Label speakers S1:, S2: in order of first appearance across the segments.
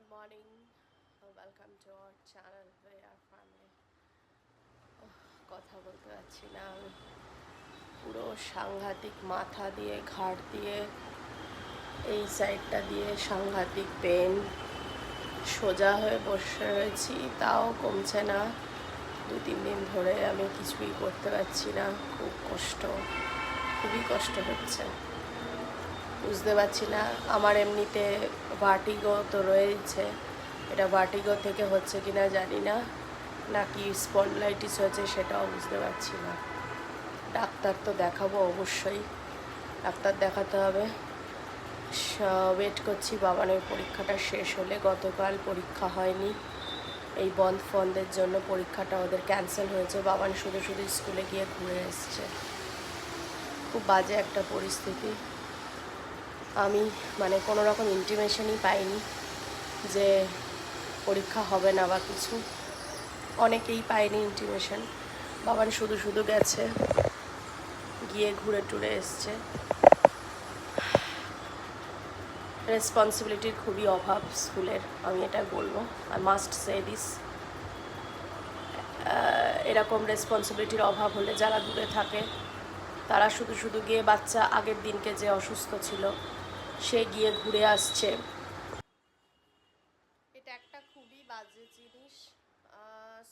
S1: Good morning. Welcome to our channel VR Family. কথা বলতে পারছি না আমি, পুরো সাংঘাতিক মাথা দিয়ে ঘাড় দিয়ে এই সাইডটা দিয়ে সাংঘাতিক পেন। সোজা হয়ে বসে রয়েছি, তাও কমছে না। 2-3 দিন ধরে আমি কিছুই করতে পারছি না, খুব কষ্ট, খুবই কষ্ট হচ্ছে। বুঝতে পারছি না, আমার এমনিতে ভার্টিগো তো রয়েছে, এটা ভার্টিগো থেকে হচ্ছে কিনা জানি না, নাকি স্পন্ডলাইটিস হয়েছে সেটাও বুঝতে পারছি না। ডাক্তার তো দেখাবো অবশ্যই, ডাক্তার দেখাতে হবে। ওয়েট করছি বাবানের পরীক্ষাটা শেষ হলে। গতকাল পরীক্ষা হয়নি, এই বন্ধ ফন্দের জন্য পরীক্ষাটা ওদের ক্যান্সেল হয়েছে। বাবান শুধু শুধু স্কুলে গিয়ে ঘুরে এসছে। খুব বাজে একটা পরিস্থিতি। আমি কোনো রকম ইন্টিমেশনই পাইনি যে পরীক্ষা হবে না বা কিছু। অনেকেই পায়নি ইন্টিমেশন। বাবান শুধু শুধু গেছে, গিয়ে ঘুরে টুরে এসছে। রেসপন্সিবিলিটির খুবই অভাব স্কুলের, আমি এটা বলবো। I must say this. এরকম রেসপন্সিবিলিটির অভাব হলে যারা দূরে থাকে তারা শুধু শুধু গিয়ে, বাচ্চা আগের দিনকে যে অসুস্থ ছিল সে গিয়ে ঘুরে আসছে, এটা একটা খুবই বাজে জিনিস।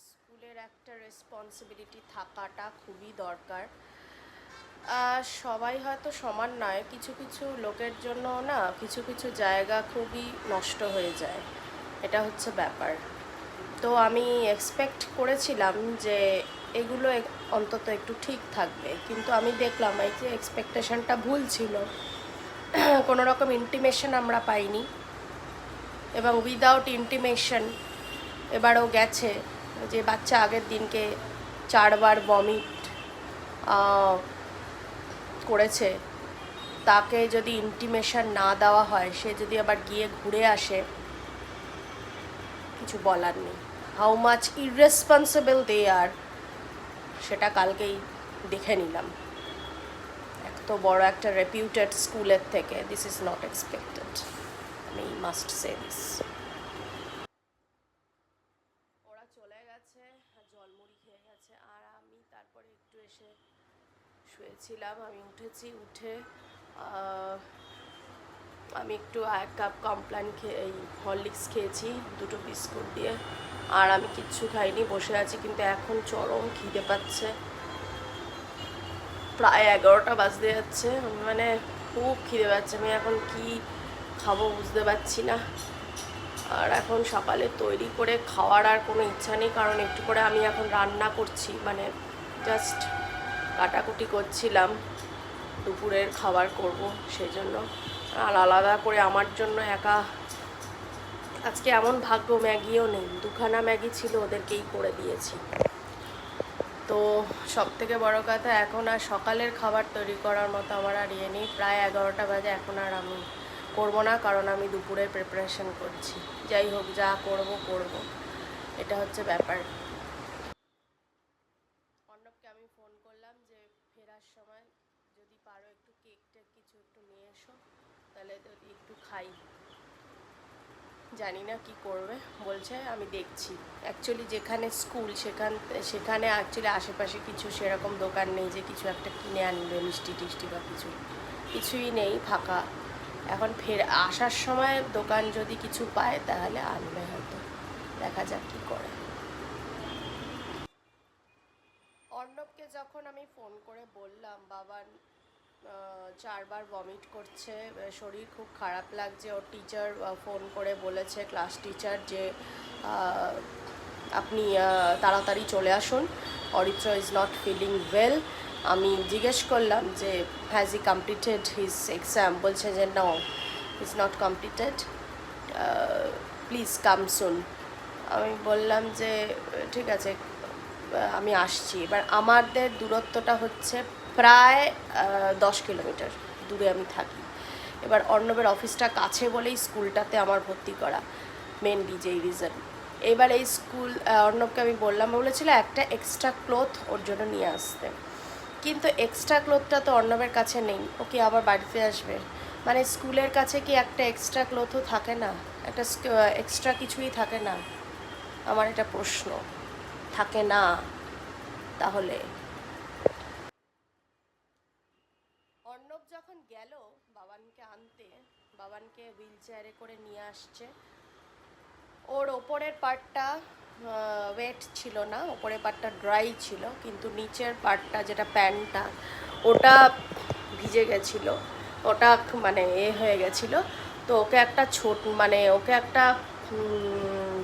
S1: স্কুলের একটা রেসপন্সিবিলিটি থাকাটা খুবই দরকার। সবাই হয়তো সমান নয়, কিছু কিছু লোকের জন্য না কিছু কিছু জায়গা খুবই নষ্ট হয়ে যায়, এটা হচ্ছে ব্যাপার। তো আমি এক্সপেক্ট করেছিলাম যে এগুলো অন্তত একটু ঠিক থাকবে, কিন্তু আমি দেখলাম এই যে এক্সপেকটেশনটা ভুল ছিল। কোনো রকম ইন্টিমেশন আমরা পাইনি, এবং উইদাউট ইন্টিমেশন এবারও গেছে। যে বাচ্চা আগের দিনকে 4বার ভমিট করেছে, তাকে যদি ইন্টিমেশন না দেওয়া হয়, সে যদি আবার গিয়ে ঘুরে আসে, কিছু বলার নেই। হাউ মাচ ইররেসপন্সিবল দে আর, সেটা কালকেই দেখে নিলাম। এত বড় একটা রেপিউটেড স্কুলের থেকে দিস ইজ নট এক্সপেক্টেড, আমি মাস্ট সে দিস। ওরা চলে গেছে, জলমুড়ি খেয়ে গেছে, আর আমি তারপরে একটু এসে শুয়েছিলাম। আমি উঠেছি, উঠে আমি একটু 1 কাপ কমপ্লান এই হরলিক্স খেয়েছি 2টো বিস্কুট দিয়ে, আর আমি কিচ্ছু খাইনি, বসে আছি। কিন্তু এখন চরম খিদে পাচ্ছে, প্রায় 11টা বাজতে যাচ্ছে, খুব খিদে পাচ্ছে। আমি এখন কি খাবো বুঝতে পারছি না। আর এখন সকালে তৈরি করে খাওয়ার আর কোনো ইচ্ছা নেই, কারণ একটু করে আমি এখন রান্না করছি, জাস্ট কাটাকুটি করছিলাম, দুপুরের খাবার করব সেই জন্য। আর আলাদা করে আমার জন্য একা আজকে এমন ভাগ্য, ম্যাগিও নেই, 2খানা ম্যাগি ছিল, ওদেরকেই করে দিয়েছি। তো সব থেকে বড়ো কথা, এখন আর সকালের খাবার তৈরি করার মতো আমার আর ইয়ে নেই। প্রায় 11টা বাজে, এখন আর আমি করবো না, কারণ আমি দুপুরের প্রিপারেশন করছি। যাই হোক, যা করব, এটা হচ্ছে ব্যাপার। অর্ণবকে আমি ফোন করলাম যে ফেরার সময় যদি পারো একটু কেক টেক কিছু একটু নিয়ে এসো, তাহলে যদি একটু খাই। জানি না কি করবে, বলছে আমি দেখছি। অ্যাকচুয়ালি যেখানে স্কুল সেখানে অ্যাকচুয়ালি আশেপাশে কিছু সেরকম দোকান নেই যে কিছু একটা কিনে আনবে, মিষ্টি টিষ্টি বা কিছুই নেই, ফাঁকা। এখন আসার সময় দোকান যদি কিছু পায় তাহলে আনবে হয়তো, দেখা যাক কী করে। অর্ণবকে যখন আমি ফোন করে বললাম বাবার 4বার ভমিট করছে, শরীর খুব খারাপ লাগছে, ওর টিচার ফোন করে বলেছে, ক্লাস টিচার, যে আপনি তাড়াতাড়ি চলে আসুন, Aritra is not feeling well. আমি জিজ্ঞেস করলাম যে has he completed his exam, বলছে যে no, is not completed, please come soon. আমি বললাম যে ঠিক আছে, আমি আসছি। এবার আমাদের দূরত্বটা হচ্ছে প্রায় 10 কিলোমিটার দূরে আমি থাকি। এবার অর্ণবের অফিসটা কাছে বলেই স্কুলটাতে আমার ভর্তি করা, মেনলি যেই রিজন। এবার এই স্কুল, অর্ণবকে আমি বলেছিল একটা এক্সট্রা ক্লথ ওর জন্য নিয়ে আসতে, কিন্তু এক্সট্রা ক্লথটা তো অর্ণবের কাছে নেই, ও কি আবার বাড়িতে আসবে? মানে স্কুলের কাছে কি একটা এক্সট্রা ক্লোথও থাকে না, একটা এক্সট্রা কিছুই থাকে না? আমার এটা প্রশ্ন। থাকে না তাহলে? অর্ণব যখন গেল বাবানকে আনতে, বাবানকে হুইল চেয়ারে করে নিয়ে আসছে, ওর ওপরের পার্টটা ওয়েট ছিল না, ওপরের পার্টটা ড্রাই ছিল, কিন্তু নিচের পার্টটা যেটা প্যান্টটা ওটা ভিজে গেছিলো, ওটা মানে হয়ে গেছিলো। তো ওকে একটা ওকে একটা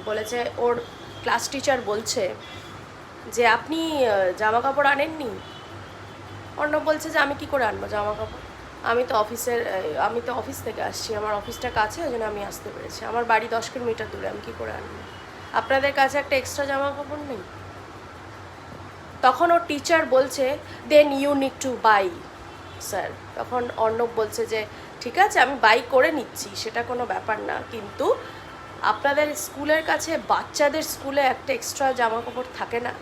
S1: বলেছে, ওর ক্লাস টিচার বলছে যে আপনি জামা কাপড় আনেননি। অর্ণব বলছে যে আমি কি করে আনবো জামা কাপড়, আমি তো অফিস থেকে আসছি, আমার অফিসটা কাছে, ওই জন্য আমি আসতে পেরেছি, আমার বাড়ি 10 কিলোমিটার দূরে, আমি কি করে আনবো? আপনাদের কাছে একটা এক্সট্রা জামা কাপড় নেই? তখন ওর টিচার বলছে then you need to buy sir. তখন অর্ণব বলছে যে ঠিক আছে আমি বাই করে নিচ্ছি, সেটা কোনো ব্যাপার না, কিন্তু আপনাদের স্কুলের কাছে, বাচ্চাদের স্কুলে একটা এক্সট্রা জামা কাপড় থাকে না?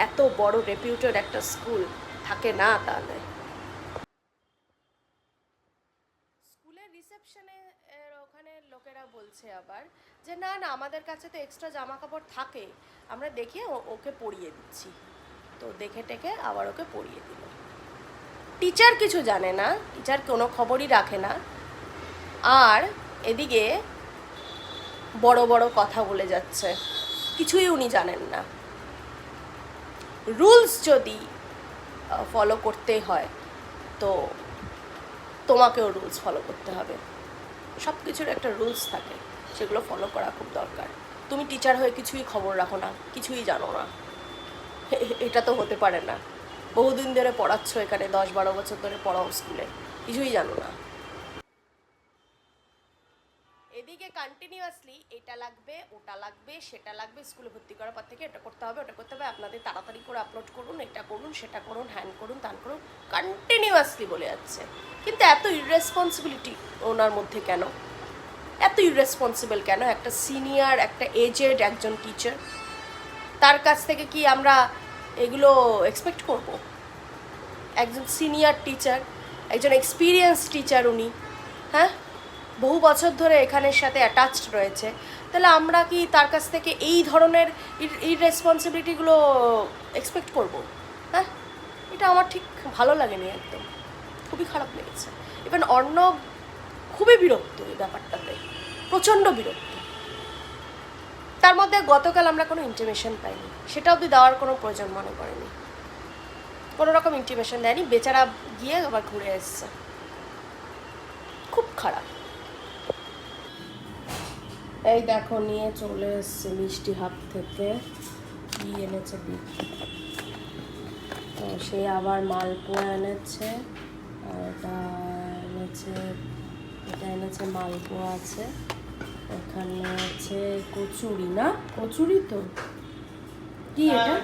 S1: এত বড় রেপিউটেড একটা স্কুল, থাকে না তাহলে? স্কুলের রিসেপশনে ওখানে লোকেরা বলছে আবার যে না না, আমাদের কাছে তো এক্সট্রা জামা কাপড় থাকে, আমরা দেখিয়ে ওকে পরিয়ে দিচ্ছি। তো দেখে টেকে আবার ওকে পরিয়ে দিল। টিচার কিছু জানে না, টিচার কোনো খবরই রাখে না, আর এদিকে বড় বড় কথা বলে যাচ্ছে, কিছুই উনি জানেন না। রুলস যদি ফলো করতে হয় তো তোমাকেও রুলস ফলো করতে হবে, সব কিছুর একটা রুলস থাকে, সেগুলো ফলো করা খুব দরকার। তুমি টিচার হয়ে কিছুই খবর রাখো না, কিছুই জানো না, এটা তো হতে পারে না। বহুদিন ধরে পড়াচ্ছ এখানে, 10-12 বছর ধরে পড়াও স্কুলে, কিছুই জানো না। এদিকে কন্টিনিউয়াসলি এটা লাগবে, ওটা লাগবে, সেটা লাগবে, স্কুলে ভর্তি করার পর থেকে এটা করতে হবে, ওটা করতে হবে, আপনাদের তাড়াতাড়ি করে আপলোড করুন, এটা করুন, সেটা করুন, হ্যান করুন, ত্যান করুন, কন্টিনিউয়াসলি বলে যাচ্ছে। কিন্তু এত ইররেসপন্সিবিলিটি ওনার মধ্যে কেন? এত ইররেসপন্সিবল কেন? একটা সিনিয়র, একটা এজেড একজন টিচার, তার কাছ থেকে কি আমরা এগুলো এক্সপেক্ট করব? একজন সিনিয়র টিচার, একজন এক্সপিরিয়েন্স টিচার উনি, হ্যাঁ, বহু বছর ধরে এখানের সাথে অ্যাটাচড রয়েছে, তাহলে আমরা কি তার কাছ থেকে এই ধরনের ইররেসপন্সিবিলিটিগুলো এক্সপেক্ট করব? হ্যাঁ, এটা আমার ঠিক ভালো লাগেনি, একদম খুবই খারাপ লেগেছে। ইভেন অর্ণব খুবই বিরক্ত এই ব্যাপারটাতে, প্রচণ্ড বিরক্ত। তার মধ্যে গতকাল আমরা কোনো ইন্টিমেশন পাইনি, সেটা অবধি দেওয়ার কোনো প্রয়োজন মনে করেনি, কোনো রকম ইন্টিমেশন দেয়নি, বেচারা গিয়ে আবার ঘুরে এসছে, খুব খারাপ। এই দেখো নিয়ে চলে এসছে মিষ্টি হাট থেকে, কি এনেছে দেখি। তো সে আবার মালপোয়া এনেছে, আর এটা এনেছে মালপোয়া আছে, এখানে আছে কচুরি, না কচুরি তো কি এটা,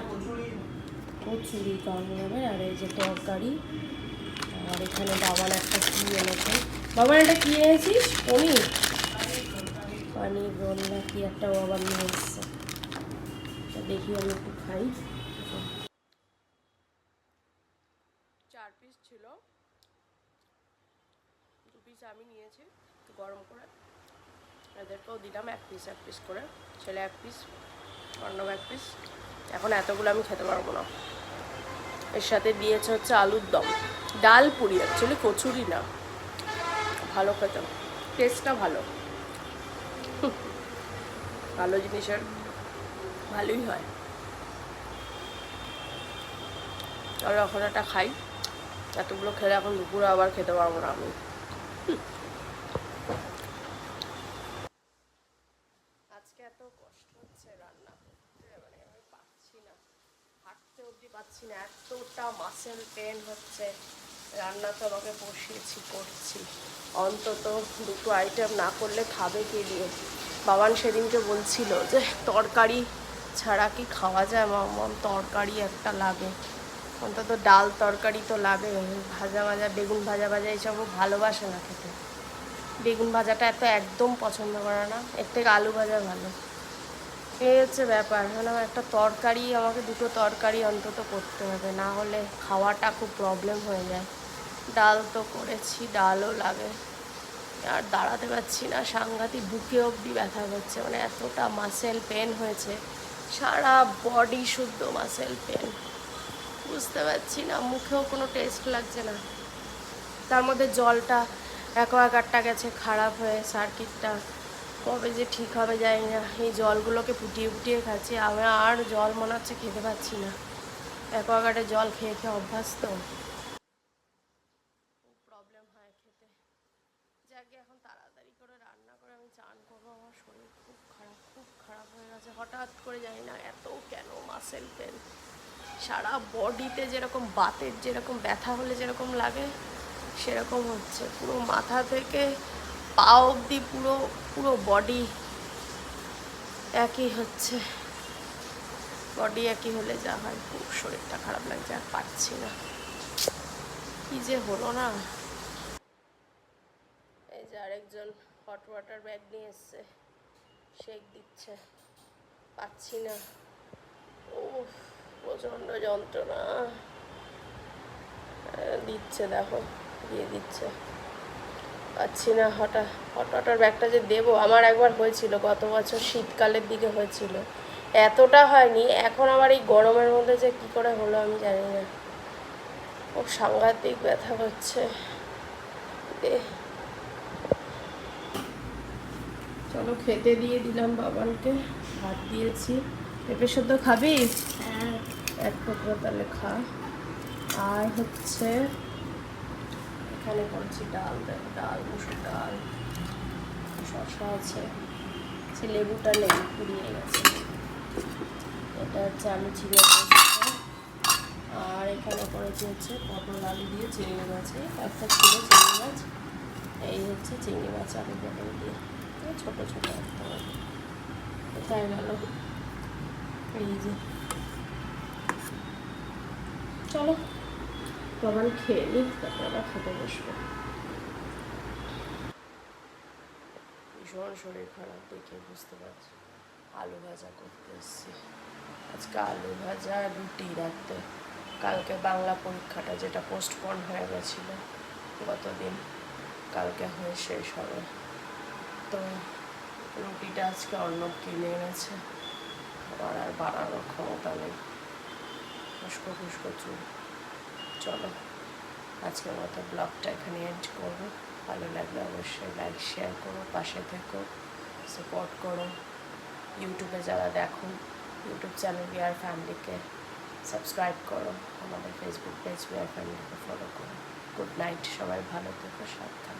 S1: কচুরি কারণ হবে, আর এই যে তরকারি, আর এখানে বাবান একটা কি এনেছে। বাবান এটা কি এনেছিস? পনির, পানির রোল না কি একটা আবার নিয়ে এসছে, দেখি আমি একটু খাই। 4 পিস ছিল, 2 পিস আমি নিয়েছি গরম করে, এদেরকেও দিলাম 1 পিস করে, ছেলে 1 পিস, অর্ণব 1 পিস। এখন এতগুলো আমি খেতে পারবো না। এর সাথে দিয়েছে হচ্ছে আলুর দম, ডাল পুরি, অ্যাকচুয়ালি কচুরি না, ভালো খেতে, টেস্টটা ভালো, ভালো জিনিসের ভালোই হয়। আর এখন একটা খাই, এতগুলো খেলে এখন দুপুরে আবার খেতে পারবো না আমি। আজকে এত কষ্ট হচ্ছে রান্না করতে, মানে আমি পাচ্ছি না, হাঁটতে অবধি পাচ্ছি না, এতটা মাসেল পেন হচ্ছে। রান্না তো আমাকে বসিয়েছি, করছি, অন্তত 2টো আইটেম না করলে খাবে কে দিয়ে? বাবান সেদিনকে বলছিল যে তরকারি ছাড়া কি খাওয়া যায় মাম, তরকারি একটা লাগে, অন্তত ডাল তরকারি তো লাগে, ভাজা ভাজা বেগুন ভাজা এইসব ভালোবাসে না খেতে, বেগুন ভাজাটা এত একদম পছন্দ করে না, এর থেকে আলু ভাজা ভালো। এই হচ্ছে ব্যাপার, মানে একটা তরকারি, আমাকে 2টো তরকারি অন্তত করতে হবে, না হলে খাওয়াটা খুব প্রবলেম হয়ে যায়। ডাল তো করেছি, ডালও লাগে, আর দাঁড়াতে পারছি না, সাংঘাতিক বুকে অবধি ব্যথা করছে, মানে এতটা মাসেল পেন হয়েছে, সারা বডি শুদ্ধ মাসেল পেন। বুঝতে পারছি না, মুখেও কোনো টেস্ট লাগছে না। তার মধ্যে জলটা অ্যাকোয়াগার্ডটা গেছে খারাপ হয়ে, সার্কিটটা কবে যে ঠিক হবে জানি না। এই জলগুলোকে ফুটিয়ে ফুটিয়ে খাচ্ছি, আমি আর জল মনে হচ্ছে খেতে পাচ্ছি না। অ্যাকোয়াগার্ডের জল খেয়ে খেয়ে অভ্যাস তো, খুব প্রবলেম হয় খেতে। যাকে এখন তাড়াতাড়ি করে রান্না করে আমি চান করবো, আমার শরীর খুব খারাপ হয়ে গেছে হঠাৎ করে, জানি না এত কেন মাসেল পেন। সারা বডিতে যেরকম বাতের যেরকম ব্যথা হলে যেরকম লাগে সেরকম হচ্ছে, পুরো মাথা থেকে পা অবধি পুরো পুরো বডি একই হচ্ছে। বডি একই হলে যা হয়, খুব শরীরটা খারাপ লাগছে, আর পারছি না। কি যে হলো না। এই যে আরেকজন হট ওয়াটার ব্যাগ নিয়ে এসছে, শেক দিচ্ছে, পাচ্ছি না। ও প্রচণ্ড যন্ত্রণা দিচ্ছে, দেখো দিয়ে দিচ্ছে, পাচ্ছি না। হট ওয়াটার ব্যাগটা যে দেবো, আমার একবার হয়েছিল গত বছর শীতকালের দিকে হয়েছিল, এতটা হয়নি। এখন আবার এই গরমের মধ্যে যে কী করে হলো আমি জানি না। ও সাংঘাতিক ব্যথা করছে। চলো খেতে দিয়ে দিলাম বাবানকে, ভাত দিয়েছি। পেঁপে সেদ্ধ খাবি? হ্যাঁ, এক টুকরো তাহলে খা। আর হচ্ছে এখানে করছি ডাল, ডাল মুসুর ডাল, শসা আছে, লেবুটা লেবু পুড়িয়ে গেছে। এটা হচ্ছে আলু ঝিঙে করেছি। আর এখানে করেছি হচ্ছে পটল আলু দিয়ে চিংড়ি মাছে, একটা ছিল চিংড়ি মাছ। এই হচ্ছে চিংড়ি মাছ আলু পটল দিয়ে, ছোটো ছোটো একটা। কোথায় গেল? এই যে, চলো বাবান খেয়ে নিই, তারপর আবার খেতে বসবো। ভীষণ শরীর খারাপ দেখে বুঝতে পারছি। আলু ভাজা করতে এসেছি আজকে, আলু ভাজা রুটি রাখতে। কালকে বাংলা পরীক্ষাটা যেটা পোস্টপন হয়ে গেছিলো গতদিন, কালকে হয়ে শেষ হবে, তো রুটিটা আজকে অর্ণব কিনে এনেছে, আমার আর বানানোর ক্ষমতা নেই, খুশকো খুশকো চুল। চলো আজকের মতো ব্লগটা এখানে এন্ড করবো। ভালো লাগলে অবশ্যই লাইক শেয়ার করো, পাশে থেকো, সাপোর্ট করো। ইউটিউবে যারা দেখো, ইউটিউব চ্যানেল উই আর ফ্যামিলিকে সাবস্ক্রাইব করো, আমাদের ফেসবুক পেজ উই আর ফ্যামিলিকে ফলো করো। গুড নাইট, সবাই ভালো থেকো, সাবধানে।